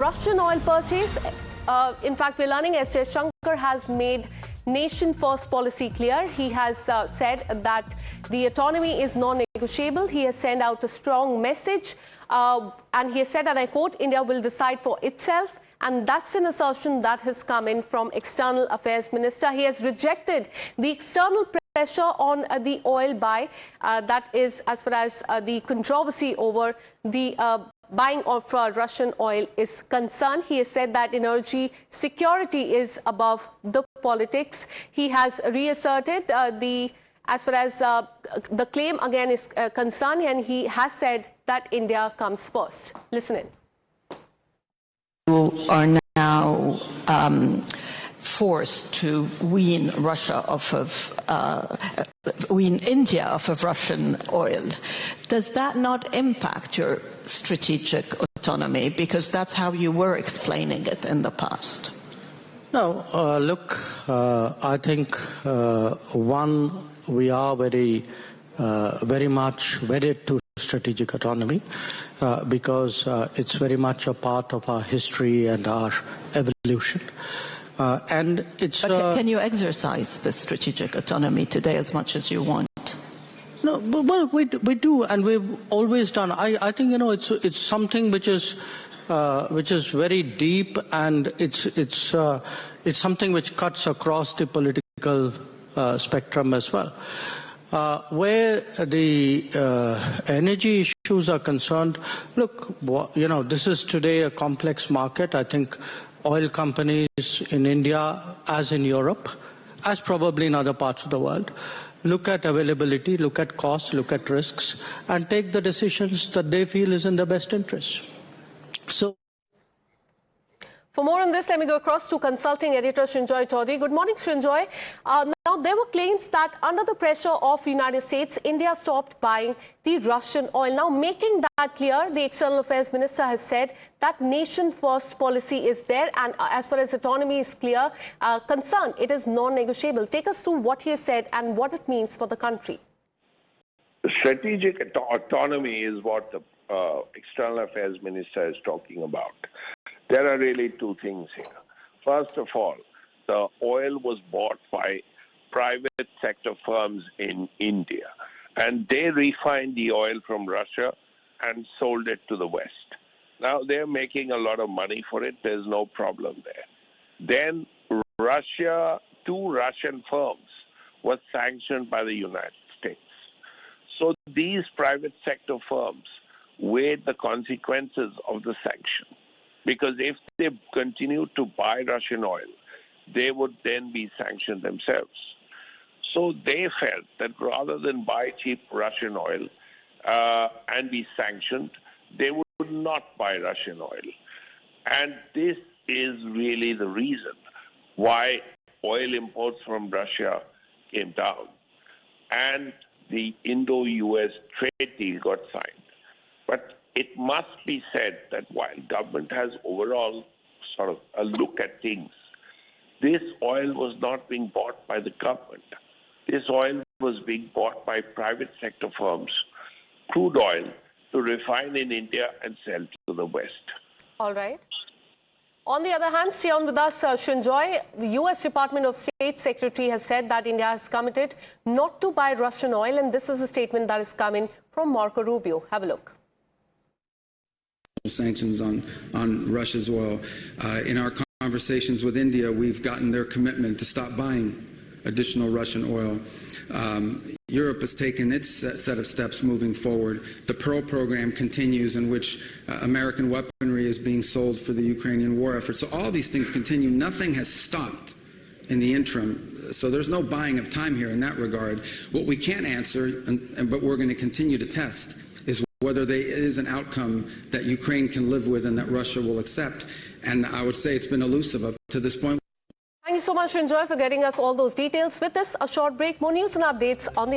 Russian oil purchase. In fact, we're learning as Jaishankar has made nation-first policy clear. He has said that the autonomy is non-negotiable. He has sent out a strong message and he has said, and I quote, India will decide for itself. And that's an assertion that has come in from External Affairs Minister. He has rejected the external pressure on the oil buy. That is as far as the controversy over the buying of Russian oil is concerned. He has said that energy security is above the politics. He has reasserted as far as the claim again is concerned, and he has said that India comes first. Listen in. Are now forced to wean wean India off of Russian oil. Does that not impact your strategic autonomy? Because that's how you were explaining it in the past. No, look, I think one, we are very much wedded to strategic autonomy because it's very much a part of our history and our evolution. And it's. But can you exercise the strategic autonomy today as much as you want? No, well, we do, and we've always done. I think it's something which is very deep, and it's something which cuts across the political spectrum as well. Where the energy issues are concerned, look, this is today a complex market. I think oil companies in India, as in Europe, as probably in other parts of the world, look at availability, look at costs, look at risks, and take the decisions that they feel is in their best interest. So, for more on this, let me go across to consulting editor Srinjoy Chaudhary. Good morning, Srinjoy. Now, there were claims that under the pressure of the United States, India stopped buying the Russian oil. Now, making that clear, the External Affairs Minister has said that nation-first policy is there, and as far as autonomy is concerned, it is non-negotiable. Take us through what he has said and what it means for the country. Strategic autonomy is what the External Affairs Minister is talking about. There are really two things here. First of all, the oil was bought by private sector firms in India, and they refined the oil from Russia and sold it to the West. Now they're making a lot of money for it. There's no problem there. Then two Russian firms were sanctioned by the United States. So these private sector firms weighed the consequences of the sanction, because if they continue to buy Russian oil, they would then be sanctioned themselves. So they felt that rather than buy cheap Russian oil and be sanctioned, they would not buy Russian oil. And this is really the reason why oil imports from Russia came down and the Indo-US trade deal got signed. But it must be said that while government has overall sort of a look at things, this oil was not being bought by the government. This oil was being bought by private sector firms, crude oil, to refine in India and sell to the West. All right. On the other hand, stay on with us, Srinjoy. The U.S. Department of State Secretary has said that India has committed not to buy Russian oil, and this is a statement that is coming from Marco Rubio. Have a look. Sanctions on Russia's oil. In our conversations with India, we've gotten their commitment to stop buying additional Russian oil. Europe has taken its set of steps moving forward. The Pearl program continues, in which American weaponry is being sold for the Ukrainian war effort. So all these things continue. Nothing has stopped in the interim. So there's no buying of time here in that regard. What we can't answer, but we're going to continue to test, is whether there is an outcome that Ukraine can live with and that Russia will accept. And I would say it's been elusive up to this point. Thank you so much, Srinjoy, for getting us all those details. With this, a short break. More news and updates on the